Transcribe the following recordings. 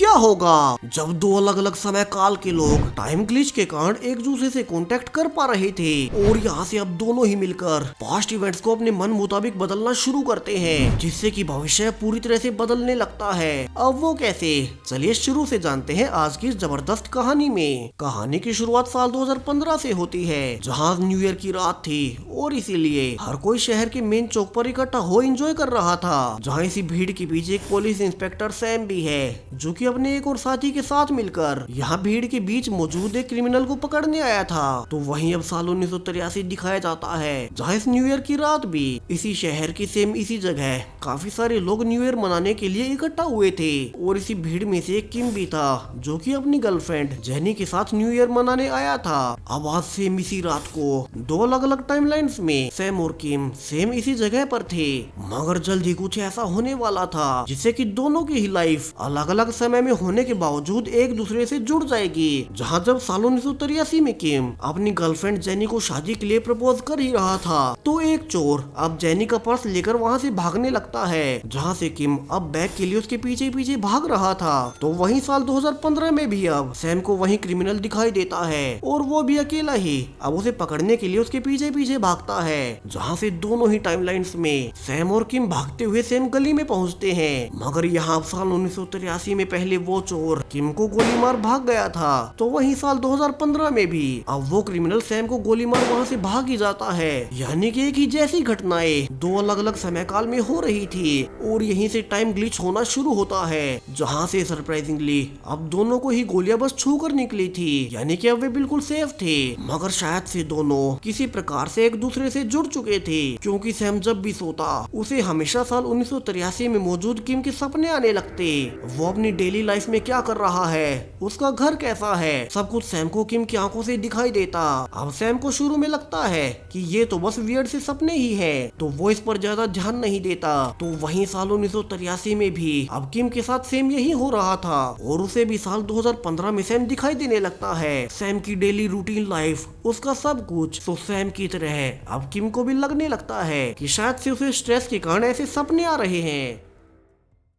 क्या होगा जब दो अलग अलग समय काल के लोग टाइम ग्लिच के कारण एक दूसरे से कांटेक्ट कर पा रहे थे और यहाँ से अब दोनों ही मिलकर पास्ट इवेंट्स को अपने मन मुताबिक बदलना शुरू करते हैं, जिससे कि भविष्य पूरी तरह से बदलने लगता है। अब वो कैसे, चलिए शुरू से जानते हैं आज की इस जबरदस्त कहानी में। कहानी की शुरुआत साल 2015 से होती है, जहाँ न्यू ईयर की रात थी और इसीलिए हर कोई शहर के मेन चौक पर इकट्ठा हो एंजॉय कर रहा था। जहाँ इसी भीड़ के पीछे एक पुलिस इंस्पेक्टर सैम भी है, जो कि अपने एक और साथी के साथ मिलकर यहाँ भीड़ के बीच मौजूद एक क्रिमिनल को पकड़ने आया था। तो वहीं अब साल 1983 दिखाया जाता है, जहाँ इस न्यू ईयर की रात भी इसी शहर की सेम इसी जगह काफी सारे लोग न्यू ईयर मनाने के लिए इकट्ठा हुए थे और इसी भीड़ में से एक किम भी था, जो कि अपनी गर्लफ्रेंड जेनी के साथ न्यू ईयर मनाने आया था। अब आज सेम इसी रात को दो अलग अलग टाइमलाइंस में सैम और किम सेम इसी जगह पर थे, मगर जल्द ही कुछ ऐसा होने वाला था जिससे कि दोनों की ही लाइफ अलग अलग समय में होने के बावजूद एक दूसरे से जुड़ जाएगी। जहां जब साल 1983 में किम अपनी गर्लफ्रेंड जेनी को शादी के लिए प्रपोज कर ही रहा था, तो एक चोर अब जेनी का पर्स लेकर वहां से भागने लगता है, जहां से किम अब बैग के लिए उसके पीछे पीछे भाग रहा था। तो वहीं साल 2015 में भी अब सैम को वही क्रिमिनल दिखाई देता है और वो भी अकेला ही अब उसे पकड़ने के लिए उसके पीछे पीछे भागता है। जहाँ से दोनों ही टाइमलाइंस में सैम और किम भागते हुए सेम गली में पहुँचते हैं, मगर यहाँ साल 1983 में पहले वो चोर किम को गोली मार भाग गया था, तो वहीं साल 2015 में भी अब वो क्रिमिनल सैम को गोली मार वहाँ से भाग ही जाता है। यानी कि एक ही जैसी घटनाएं दो अलग अलग समय काल में हो रही थी और यहीं से टाइम ग्लिच होना शुरू होता है, जहाँ से सरप्राइजिंगली अब दोनों को ही गोलियां बस छू कर निकली थी। यानी कि अब वे बिल्कुल सेफ थे, मगर शायद से दोनों किसी प्रकार से एक दूसरे से जुड़ चुके थे, क्योंकि सैम जब भी सोता उसे हमेशा साल 1983 में मौजूद किम के सपने आने लगते। वो अपनी डेली लाइफ में क्या कर रहा है, उसका घर कैसा है, सब कुछ सैम को किम की आंखों से दिखाई देता। अब सैम को शुरू में लगता है कि ये तो बस वियर्ड से सपने ही है, तो वो इस पर ज्यादा ध्यान नहीं देता। तो वहीं साल 1983 में भी अब किम के साथ सेम यही हो रहा था और उसे भी साल 2015 में सैम दिखाई देने लगता है। सैम की डेली रूटीन लाइफ, उसका सब कुछ तो सैम की तरह अब किम को भी लगने लगता है कि शायद से उसे स्ट्रेस के कारण ऐसे सपने आ रहे हैं।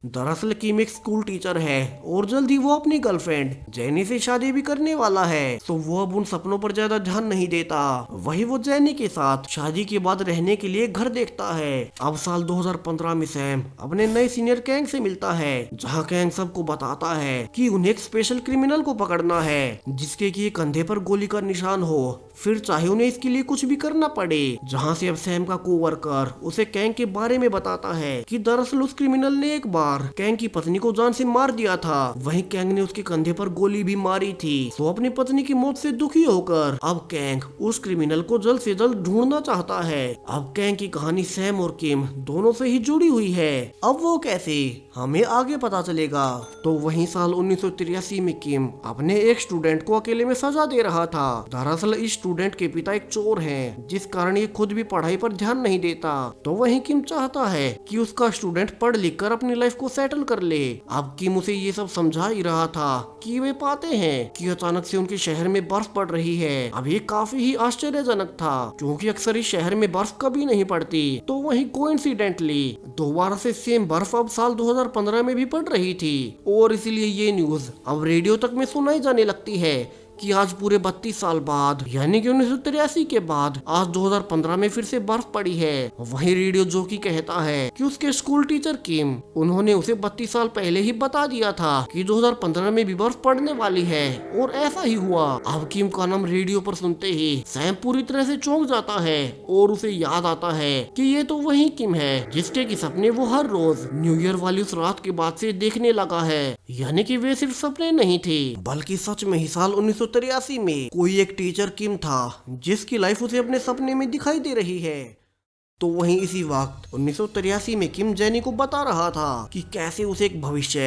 दरअसल किम एक स्कूल टीचर है और जल्दी वो अपनी गर्लफ्रेंड जेनी से शादी भी करने वाला है, तो वो अब उन सपनों पर ज्यादा ध्यान नहीं देता। वही वो जेनी के साथ शादी के बाद रहने के लिए घर देखता है। अब साल 2015 में सैम अपने नए सीनियर कैंग से मिलता है, जहाँ कैंग सबको बताता है कि उन्हें एक स्पेशल क्रिमिनल को पकड़ना है, जिसके की कंधे पर गोली का निशान हो, फिर चाहे उन्हें इसके लिए कुछ भी करना पड़े। जहाँ से अब सैम का कोवर्कर उसे कैंग के बारे में बताता है कि दरअसल उस क्रिमिनल ने एक बार कैंग की पत्नी को जान से मार दिया था, वहीं कैंग ने उसके कंधे पर गोली भी मारी थी। तो अपनी पत्नी की मौत से दुखी होकर अब कैंग उस क्रिमिनल को जल्द से जल्द ढूंढना चाहता है। अब कैंग की कहानी सैम और किम दोनों से ही जुड़ी हुई है, अब वो कैसे हमें आगे पता चलेगा। तो वहीं साल 1983 में किम अपने एक स्टूडेंट को अकेले में सजा दे रहा था। दरअसल इस स्टूडेंट के पिता एक चोर हैं, जिस कारण ये खुद भी पढ़ाई पर ध्यान नहीं देता। तो वहीं किम चाहता है कि उसका स्टूडेंट पढ़ लिख कर अपनी लाइफ को सेटल कर ले। अब किम उसे ये सब समझा ही रहा था कि वे पाते हैं कि अचानक से उनके शहर में बर्फ पड़ रही है। अब ये काफी ही आश्चर्यजनक था, क्योंकि अक्सर इस शहर में बर्फ कभी नहीं पड़ती। तो वहीं कोइंसिडेंटली दोबारा से सेम बर्फ अब साल 2015 में भी पड़ रही थी और इसीलिए ये न्यूज अब रेडियो तक में सुनाई जाने लगती है कि आज पूरे 32 साल बाद, यानी कि 1983 के बाद आज 2015 में फिर से बर्फ पड़ी है। वही रेडियो जो कि कहता है कि उसके स्कूल टीचर किम, उन्होंने उसे 32 साल पहले ही बता दिया था कि 2015 में भी बर्फ पड़ने वाली है, और ऐसा ही हुआ। अब किम का नाम रेडियो पर सुनते ही सैम पूरी तरह से चौंक जाता है और उसे याद आता है कि ये तो वही किम है जिसके की सपने वो हर रोज न्यू ईयर वाली उस रात के बाद से देखने लगा है। यानी कि वे सिर्फ सपने नहीं थे, बल्कि सच में ही साल 1983 में कोई एक टीचर किम था, जिसकी लाइफ उसे अपने सपने में दिखाई दे रही है। तो वहीं इसी वक्त 1983 में किम जेनी को बता रहा था कि कैसे उसे एक भविष्य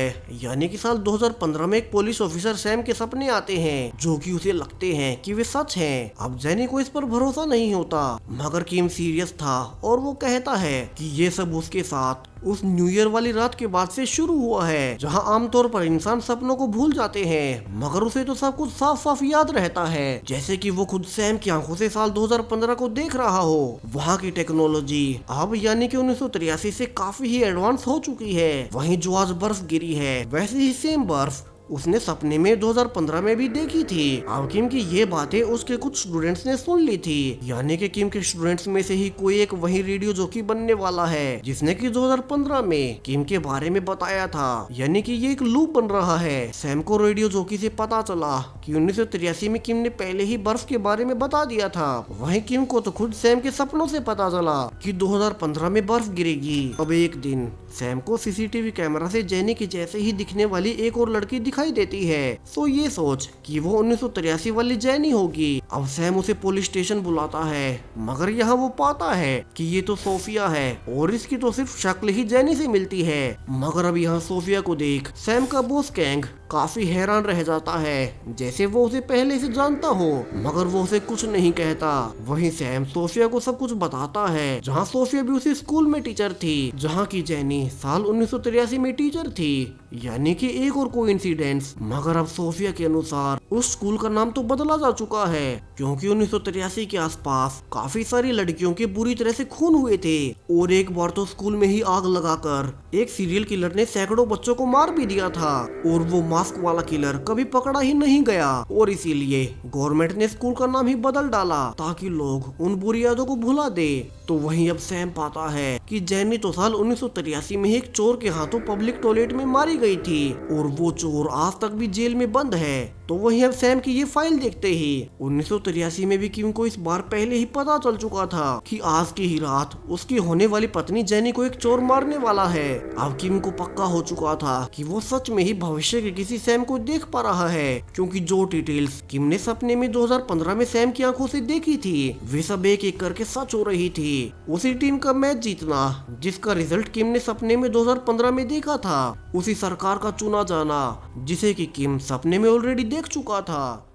यानी कि साल 2015 में एक पुलिस ऑफिसर सैम के सपने आते हैं, जो कि उसे लगते हैं कि वे सच हैं। अब जेनी को इस पर भरोसा नहीं होता, मगर किम सीरियस था और वो कहता है कि ये सब उसके साथ उस न्यू ईयर वाली रात के बाद से शुरू हुआ है, जहां आमतौर पर इंसान सपनों को भूल जाते हैं, मगर उसे तो सब कुछ साफ साफ याद रहता है, जैसे कि वो खुद सैम की आंखों से साल 2015 को देख रहा हो। वहाँ की टेक्नोलॉजी अब यानी कि 1983 से काफी ही एडवांस हो चुकी है। वहीं जो आज बर्फ गिरी है, वैसे ही सेम बर्फ उसने सपने में 2015 में भी देखी थी। अब किम की ये बातें उसके कुछ स्टूडेंट्स ने सुन ली थी, यानी कि किम के स्टूडेंट्स में से ही कोई एक वही रेडियो जॉकी बनने वाला है जिसने कि 2015 में किम के बारे में बताया था। यानी कि ये एक लूप बन रहा है। सैम को रेडियो जॉकी से पता चला कि 1983 में किम ने पहले ही बर्फ के बारे में बता दिया था। वहीं किम को तो खुद सैम के सपनों से पता चला कि 2015 में बर्फ गिरेगी। अब एक दिन सैम को सीसीटीवी कैमरा से जेनी की जैसे ही दिखने वाली एक और लड़की दिखाई देती है। तो ये सोच कि वो 1983 वाली जेनी होगी। अब सैम उसे पुलिस स्टेशन बुलाता है, मगर यहाँ वो पाता है कि ये तो सोफिया है और इसकी तो सिर्फ शक्ल ही जेनी से मिलती है। मगर अब यहाँ सोफिया को देख सैम का बॉस कैंग काफी हैरान रह जाता है, जैसे वो उसे पहले से जानता हो, मगर वो उसे कुछ नहीं कहता। वहीं सैम सोफिया को सब कुछ बताता है, जहाँ सोफिया भी उसी स्कूल में टीचर थी जहाँ की जेनी साल 1983 में टीचर थी। यानी कि एक और कोइंसिडेंस। मगर अब सोफिया के अनुसार उस स्कूल का नाम तो बदला जा चुका है, क्योंकि 1983 के आसपास काफी सारी लड़कियों के बुरी तरह से खून हुए थे और एक बार तो स्कूल में ही आग लगाकर एक सीरियल किलर ने सैकड़ों बच्चों को मार भी दिया था और वो मास्क वाला किलर कभी पकड़ा ही नहीं गया और इसीलिए गवर्नमेंट ने स्कूल का नाम ही बदल डाला ताकि लोग उन बुरी यादों को भुला दे। तो वहीं अब सैम पाता है कि जेनी तो साल 1983 में एक चोर के हाथों पब्लिक टॉयलेट में मारी गई थी और वो चोर आज तक भी जेल में बंद है। तो वहीं अब सैम की ये फाइल देखते ही 1983 में भी किम को इस बार पहले ही पता चल चुका था कि आज की ही रात उसकी होने वाली पत्नी जेनी को एक चोर मारने वाला है। अब किम को पक्का हो चुका था कि वो सच में ही भविष्य के किसी सैम को देख पा रहा है, क्योंकि जो डिटेल्स किम ने सपने में 2015 में सैम की आंखों से देखी थी वे सब एक एक करके सच हो रही थी। उसी टीम का मैच जीतना जिसका रिजल्ट किम ने सपने में 2015 में देखा था, उसी सरकार का चुना जाना जिसे कि किम सपने में ऑलरेडी देख चुका था।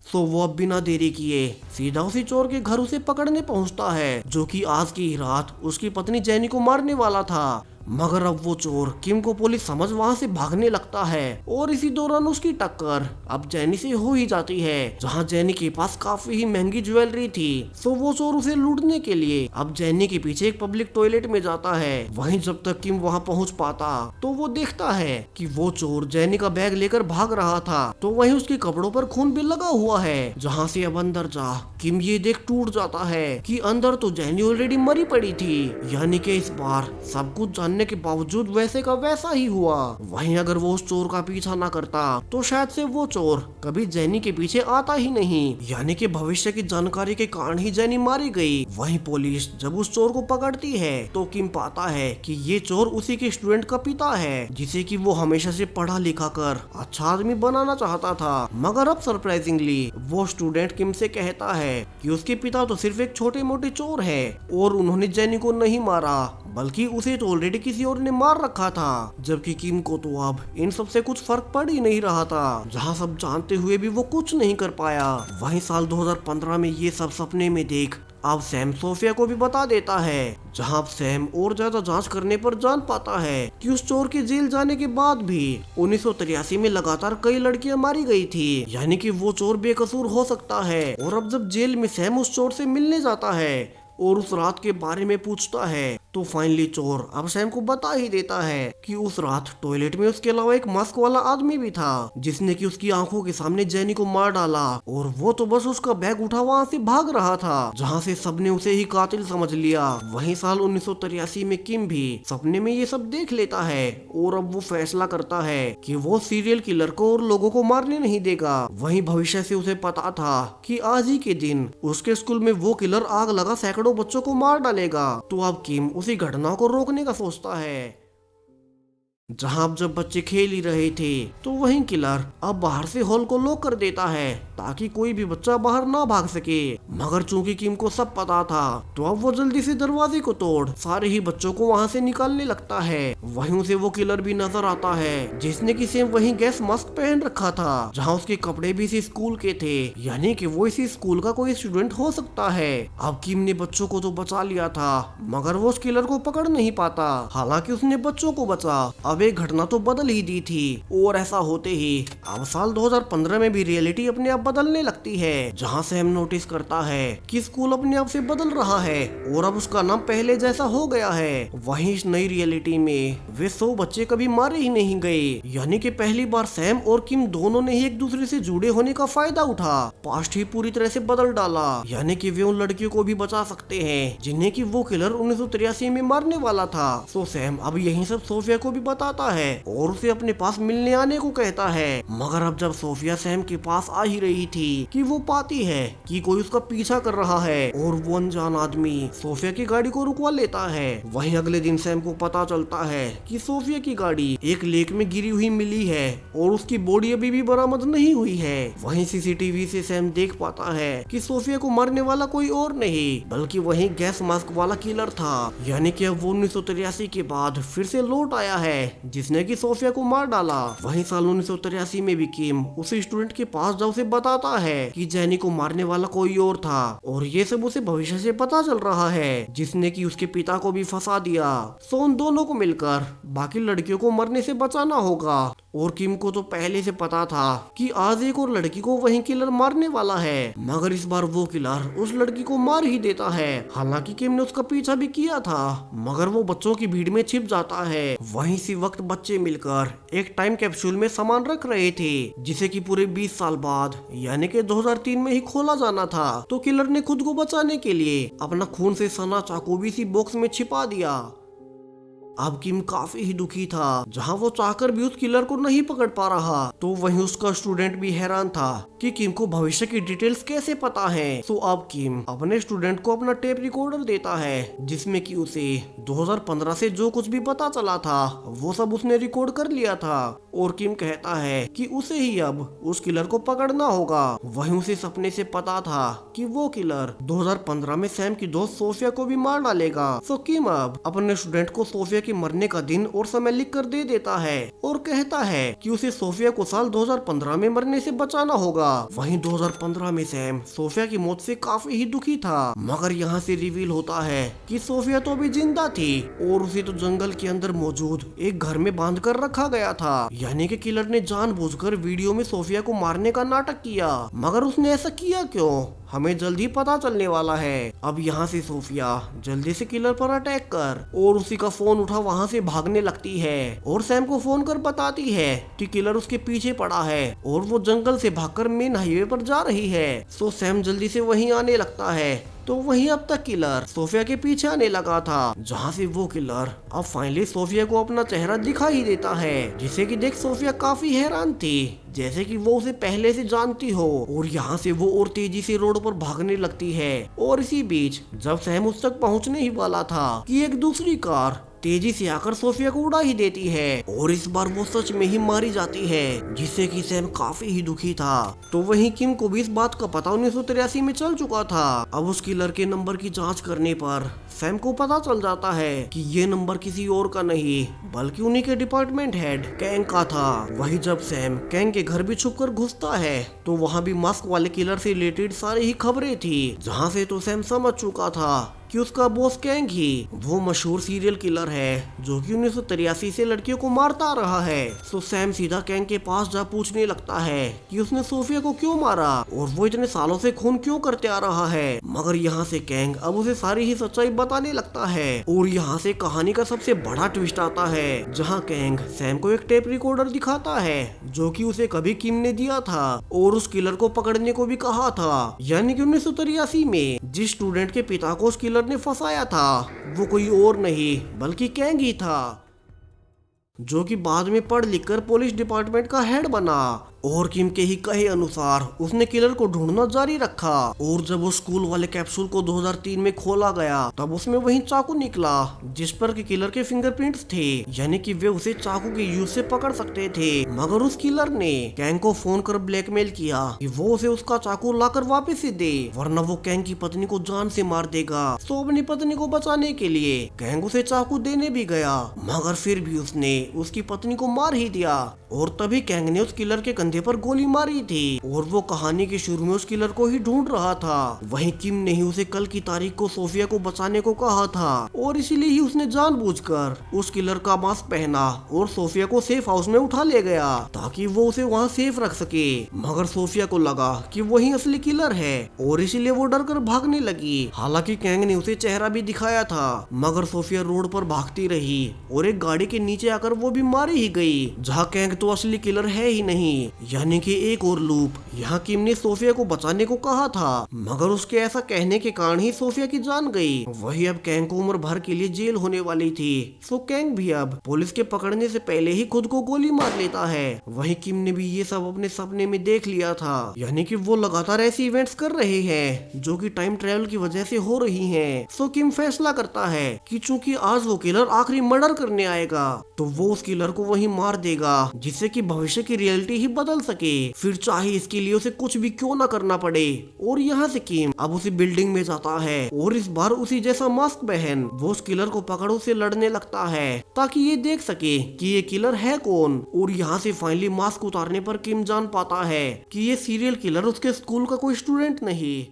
तो वो अब बिना देरी किए सीधा उसी चोर के घर उसे पकड़ने पहुंचता है, जो कि आज की ही रात उसकी पत्नी जेनी को मारने वाला था। मगर अब वो चोर किम को पुलिस समझ वहाँ से भागने लगता है और इसी दौरान उसकी टक्कर अब जेनी से हो ही जाती है, जहाँ जेनी के पास काफी ही महंगी ज्वेलरी थी। तो वो चोर उसे लूटने के लिए अब जेनी के पीछे एक पब्लिक टॉयलेट में जाता है। वहीं जब तक किम वहाँ पहुँच पाता तो वो देखता है कि वो चोर जेनी का बैग लेकर भाग रहा था, तो वहीं उसके कपड़ों पर खून भी लगा हुआ है। जहाँ से अब अंदर जा किम ये देख टूट जाता है कि अंदर तो जेनी ऑलरेडी मरी पड़ी थी। यानी कि इस बार सब कुछ जानने के बावजूद वैसे का वैसा ही हुआ। वहीं अगर वो उस चोर का पीछा ना करता तो शायद से वो चोर कभी जेनी के पीछे आता ही नहीं। यानी कि भविष्य की जानकारी के कारण ही जेनी मारी गई। वहीं पुलिस जब उस चोर को पकड़ती है तो किम पाता है कि ये चोर उसी के स्टूडेंट का पिता है, जिसे कि वो हमेशा से पढ़ा लिखा कर अच्छा आदमी बनाना चाहता था। मगर अब सरप्राइजिंगली वो स्टूडेंट किम से कहता है कि उसके पिता तो सिर्फ एक छोटे मोटे चोर है और उन्होंने जेनी को नहीं मारा, बल्कि उसे तो ऑलरेडी किसी और ने मार रखा था। जबकि किम को तो अब इन सब से कुछ फर्क पड़ ही नहीं रहा था, जहाँ सब जानते हुए भी वो कुछ नहीं कर पाया। वहीं साल 2015 में ये सब सपने में देख अब सैम सोफिया को भी बता देता है, जहां अब सैम और ज्यादा जांच करने पर जान पाता है कि उस चोर के जेल जाने के बाद भी 1983 में लगातार कई लड़कियां मारी गई थी। यानी कि वो चोर बेकसूर हो सकता है। और अब जब जेल में सैम उस चोर से मिलने जाता है और उस रात के बारे में पूछता है तो फाइनली चोर अब सैम को बता ही देता है कि उस रात टॉयलेट में उसके अलावा एक मास्क वाला आदमी भी था, जिसने कि उसकी आंखों के सामने जेनी को मार डाला और वो तो बस उसका बैग उठा वहाँ से भाग रहा था, जहाँ से सबने उसे ही कातिल समझ लिया। वहीं साल 1983 में किम भी सपने में ये सब देख लेता है और अब वो फैसला करता है कि वो सीरियल किलर को और लोगों को मारने नहीं देगा। वहीं भविष्य से उसे पता था कि आज ही के दिन उसके स्कूल में वो किलर आग लगा सैकड़ों बच्चों को मार डालेगा। तो अब किम उसी घटना को रोकने का सोचता है। जहाँ अब जब बच्चे खेल ही रहे थे तो वहीं किलर अब बाहर से हॉल को लॉक कर देता है ताकि कोई भी बच्चा बाहर ना भाग सके। मगर चूंकि किम को सब पता था तो अब वो जल्दी से दरवाजे को तोड़ सारे ही बच्चों को वहाँ से निकालने लगता है। वहीं उसे वो किलर भी नजर आता है जिसने की सेम वही गैस मास्क पहन रखा था, जहाँ उसके कपड़े भी इसी स्कूल के थे, यानी कि वो इसी स्कूल का कोई स्टूडेंट हो सकता है। अब किम ने बच्चों को तो बचा लिया था मगर वो उस किलर को पकड़ नहीं पाता। हालांकि उसने बच्चों को बचा। अब एक घटना तो बदल ही दी थी और ऐसा होते ही अब साल 2015 में भी रियलिटी अपने आप बदलने लगती है, जहाँ सैम नोटिस करता है कि स्कूल अपने आप से बदल रहा है और अब उसका नाम पहले जैसा हो गया है। वहीं इस नई रियलिटी में वे 100 बच्चे कभी मारे ही नहीं गए, यानी कि पहली बार सैम और किम दोनों ने ही एक दूसरे से जुड़े होने का फायदा उठा पास्ट ही पूरी तरह से बदल डाला, यानी कि वे उन लड़कियों को भी बचा सकते हैं जिन्हें कि वो किलर 1983 में मारने वाला था। सो सैम अब यही सब सोफिया को भी बताता है और उसे अपने पास मिलने आने को कहता है। मगर अब जब सोफिया सैम के पास आ ही रही थी कि वो पाती है कि कोई उसका पीछा कर रहा है और वो अनजान आदमी सोफिया की गाड़ी को रुकवा लेता है। वहीं अगले दिन सैम को पता चलता है कि सोफिया की गाड़ी एक लेक में गिरी हुई मिली है और उसकी बॉडी अभी भी बरामद नहीं हुई है। वहीं सीसीटीवी से सैम देख पाता है कि सोफिया को मारने वाला कोई और नहीं बल्कि वही गैस मास्क वाला किलर था, यानी कि अब वो 1983 के बाद फिर से लौट आया है जिसने कि सोफिया को मार डाला। वहीं साल 1983 में भी किम उस स्टूडेंट के पास जा उसे बताता है कि जेनी को मारने वाला कोई और था और ये सब उसे भविष्य से पता चल रहा है जिसने कि उसके पिता को भी फंसा दिया। सो उन दोनों को मिलकर बाकी लड़कियों को मरने से बचाना होगा और किम को तो पहले से पता था कि आज एक और लड़की को वही किलर मारने वाला है, मगर इस बार वो किलर उस लड़की को मार ही देता है। हालांकि किम ने उसका पीछा भी किया था मगर वो बच्चों की भीड़ में छिप जाता है। वहीं इसी वक्त बच्चे मिलकर एक टाइम कैप्सूल में सामान रख रहे थे जिसे कि पूरे 20 साल बाद यानी कि 2003 में ही खोला जाना था। तो किलर ने खुद को बचाने के लिए अपना खून से सना चाकू भी इसी बॉक्स में छिपा दिया। अब किम काफी ही दुखी था, जहां वो चाहकर भी उस किलर को नहीं पकड़ पा रहा। तो वहीं उसका स्टूडेंट भी हैरान था कि किम को भविष्य की डिटेल्स कैसे पता है। तो अब किम अपने स्टूडेंट को अपना टेप रिकॉर्डर देता है जिसमें कि उसे 2015 से जो कुछ भी पता चला था वो सब उसने रिकॉर्ड कर लिया था और किम कहता है कि उसे ही अब उस किलर को पकड़ना होगा। वहीं उसे सपने से पता था कि वो किलर 2015 में सैम की दोस्त सोफिया को भी मार डालेगा। तो किम अब अपने स्टूडेंट को सोफिया के मरने का दिन और समय लिख कर दे देता है और कहता है कि उसे सोफिया को साल 2015 में मरने से बचाना होगा। वहीं 2015 में सैम सोफिया की मौत से काफी ही दुखी था, मगर यहाँ से रिवील होता है कि सोफिया तो अभी जिंदा थी और उसे तो जंगल के अंदर मौजूद एक घर में बांध कर रखा गया था, यानी कि किलर ने जानबूझकर वीडियो में सोफिया को मारने का नाटक किया। मगर उसने ऐसा किया क्यों, हमें जल्दी पता चलने वाला है। अब यहाँ से सोफिया जल्दी से किलर पर अटैक कर और उसी का फोन उठा वहाँ से भागने लगती है और सैम को फोन कर बताती है कि किलर उसके पीछे पड़ा है और वो जंगल से भागकर मेन हाईवे पर जा रही है। सो सैम जल्दी से वहीं आने लगता है तो वहीं अब तक किलर सोफिया के पीछे आने लगा था, जहाँ से वो किलर अब फाइनली सोफिया को अपना चेहरा दिखा ही देता है, जिसे कि देख सोफिया काफी हैरान थी जैसे कि वो उसे पहले से जानती हो। और यहाँ से वो और तेजी से रोड पर भागने लगती है और इसी बीच जब सैम उस तक पहुँचने ही वाला था कि एक दूसरी कार तेजी से आकर सोफिया को उड़ा ही देती है और इस बार वो सच में ही मारी जाती है, जिससे कि सैम काफी ही दुखी था। तो वहीं किम को भी इस बात का पता 1983 में चल चुका था। अब उस किलर के नंबर की जांच करने पर सैम को पता चल जाता है कि ये नंबर किसी और का नहीं बल्कि उन्हीं के डिपार्टमेंट हेड कैंग का था। वही जब सैम कैंग के घर भी छुपकर घुसता है तो वहाँ भी मास्क वाले किलर से रिलेटेड सारी ही खबरें थी, जहाँ से तो सैम समझ चुका था कि उसका बॉस कैंग ही वो मशहूर सीरियल किलर है जो कि 1983 से लड़कियों को मारता रहा है। तो सैम सीधा कैंग के पास जा पूछने लगता है कि उसने सोफिया को क्यों मारा और वो इतने सालों से खून क्यों करते आ रहा है। मगर यहाँ से कैंग अब उसे सारी ही सच्चाई बताने लगता है और यहाँ से कहानी का सबसे बड़ा ट्विस्ट आता है, जहाँ कैंग सैम को एक टेप रिकॉर्डर दिखाता है जो कि उसे कभी किम ने दिया था और उस किलर को पकड़ने को भी कहा था, यानी कि 1983 में जिस स्टूडेंट के पिता को उस किलर ने फंसाया था वो कोई और नहीं बल्कि कैंग ही था, जो कि बाद में पढ़ लिखकर पुलिस डिपार्टमेंट का हेड बना और किम के ही कहे अनुसार उसने किलर को ढूंढना जारी रखा और जब वो स्कूल वाले कैप्सूल को 2003 में खोला गया तब उसमें वही चाकू निकला जिस पर कि किलर के फिंगरप्रिंट्स थे, यानी कि वे उसे चाकू के यूज से पकड़ सकते थे। मगर उस किलर ने कैंग को फोन कर ब्लैकमेल किया कि वो उसे उसका चाकू लाकर वापस से दे वरना वो कैंग की पत्नी को जान से मार देगा। तो अपनी पत्नी को बचाने के लिए कैंग उसे चाकू देने भी गया मगर फिर भी उसने उसकी पत्नी को मार ही दिया और तभी कैंग ने उस किलर के कंधे पर गोली मारी थी और वो कहानी के शुरू में उस किलर को ही ढूंढ रहा था। वहीं किम ने ही उसे कल की तारीख को सोफिया को बचाने को कहा था और इसीलिए ही उसने जानबूझकर उस किलर का मास्क पहना और सोफिया को सेफ हाउस में उठा ले गया ताकि वो उसे वहाँ सेफ रख सके। मगर सोफिया को लगा कि वही असली किलर है और इसीलिए वो डर कर भागने लगी। हालांकि कैंग ने उसे चेहरा भी दिखाया था मगर सोफिया रोड पर भागती रही और एक गाड़ी के नीचे आकर वो भी मारी ही गई जहाँ कैंग तो असली किलर है ही नहीं। यानी कि एक और लूप, यहाँ किम ने सोफिया को बचाने को कहा था मगर उसके ऐसा कहने के कारण ही सोफिया की जान गई। वही अब कैंग को उम्र भर के लिए जेल होने वाली थी। सो कैंग भी अब पुलिस के पकड़ने से पहले ही खुद को गोली मार लेता है। वही किम ने भी ये सब अपने सपने में देख लिया था, यानी कि वो लगातार ऐसी इवेंट्स कर रहे हैं जो कि टाइम ट्रेवल की वजह से हो रही हैं। सो किम फैसला करता है कि चूंकि आज वो किलर आखिरी मर्डर करने आएगा तो वो उस किलर को वही मार देगा जिससे कि भविष्य की रियलिटी ही बदल सके, फिर चाहे इसके लिए उसे कुछ भी क्यों ना करना पड़े। और यहाँ से किम अब उसी बिल्डिंग में जाता है और इस बार उसी जैसा मास्क पहन वो उस किलर को पकड़ उसे लड़ने लगता है ताकि ये देख सके कि ये किलर है कौन। और यहाँ से फाइनली मास्क उतारने पर किम जान पाता है कि ये सीरियल किलर उसके स्कूल का कोई स्टूडेंट नहीं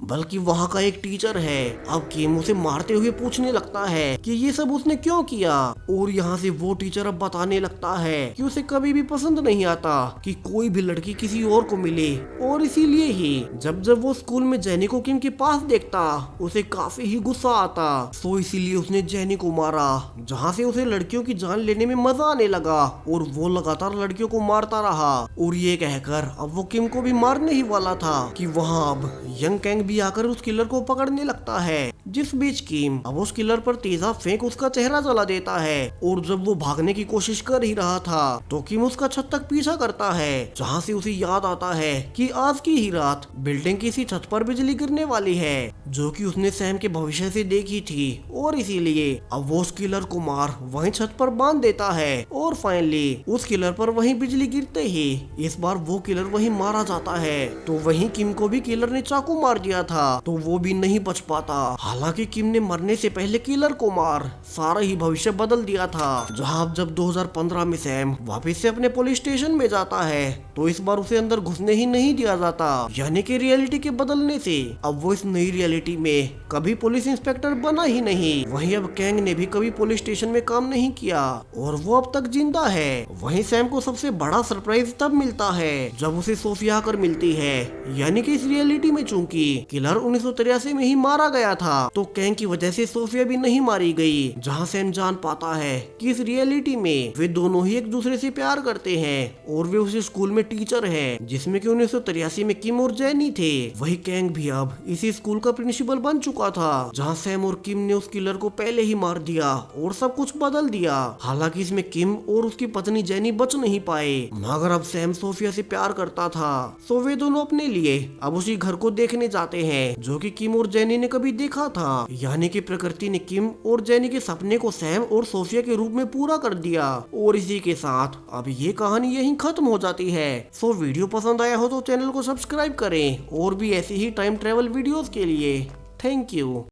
बल्कि वहाँ का एक टीचर है। अब किम उसे मारते हुए पूछने लगता है कि ये सब उसने क्यों किया और यहाँ से वो टीचर अब बताने लगता है कि उसे कभी भी पसंद नहीं आता कि कोई भी लड़की किसी और को मिले और इसीलिए ही जब वो स्कूल में जेनी को किम के पास देखता उसे काफी ही गुस्सा आता। सो इसीलिए उसने जेनी को मारा जहाँ से उसे लड़कियों की जान लेने में मजा आने लगा और वो लगातार लड़कियों को मारता रहा। और ये कहकर अब वो किम को भी मारने ही वाला था कि वहाँ अब यंग कैंग भी आकर उस किलर को पकड़ने लगता है। जिस बीच किम अब उस किलर पर तेजाब फेंक उसका चेहरा जला देता है और जब वो भागने की कोशिश कर ही रहा था तो किम उसका छत तक पीछा करता है जहाँ से उसे याद आता है कि आज की ही रात बिल्डिंग की इसी छत पर बिजली गिरने वाली है जो कि उसने सैम के भविष्य से देखी थी और इसीलिए अब वो उस किलर को मार वहीं छत पर बांध देता है। और फाइनली उस किलर पर वहीं बिजली गिरते ही इस बार वो किलर वहीं मारा जाता है। तो वहीं किम को भी किलर ने चाकू मार दिया था तो वो भी नहीं बच पाता। हालांकि किम ने मरने से पहले किलर को मार सारा ही भविष्य बदल दिया था। जहां जब 2015 में सैम वापस से अपने पुलिस स्टेशन में जाता है तो इस बार उसे अंदर घुसने ही नहीं दिया जाता, यानी कि रियलिटी के बदलने से अब वो इस नई रियलिटी में कभी पुलिस इंस्पेक्टर बना ही नहीं। वहीं अब कैंग ने भी कभी पुलिस स्टेशन में काम नहीं किया और वो अब तक जिंदा है। वहीं सैम को सबसे बड़ा सरप्राइज तब मिलता है जब उसे सोफिया आकर मिलती है, यानी कि इस रियलिटी में चूंकि किलर 1983 में ही मारा गया था तो कैंग की वजह से सोफिया भी नहीं मारी गई। जहां सैम जान पाता है कि इस रियलिटी में वे दोनों ही एक दूसरे से प्यार करते हैं और वे उसी स्कूल में टीचर हैं जिसमें कि 1983 में किम और जेनी थे। वही कैंग भी अब इसी स्कूल का प्रिंसिपल बन चुका था जहां सैम और किम ने उस किलर को पहले ही मार दिया और सब कुछ बदल दिया। हालांकि इसमें किम और उसकी पत्नी जेनी बच नहीं पाए मगर अब सैम सोफिया से प्यार करता था तो वे दोनों अपने लिए अब उसी घर को देखने जाते हैं जो कि किम और जेनी ने कभी देखा था, यानी कि प्रकृति ने किम और जेनी के सपने को सैम और सोफिया के रूप में पूरा कर दिया। और इसी के साथ अब ये कहानी यहीं खत्म हो जाती है। सो वीडियो पसंद आया हो तो चैनल को सब्सक्राइब करें और भी ऐसी ही टाइम ट्रेवल वीडियोस के लिए। Thank you.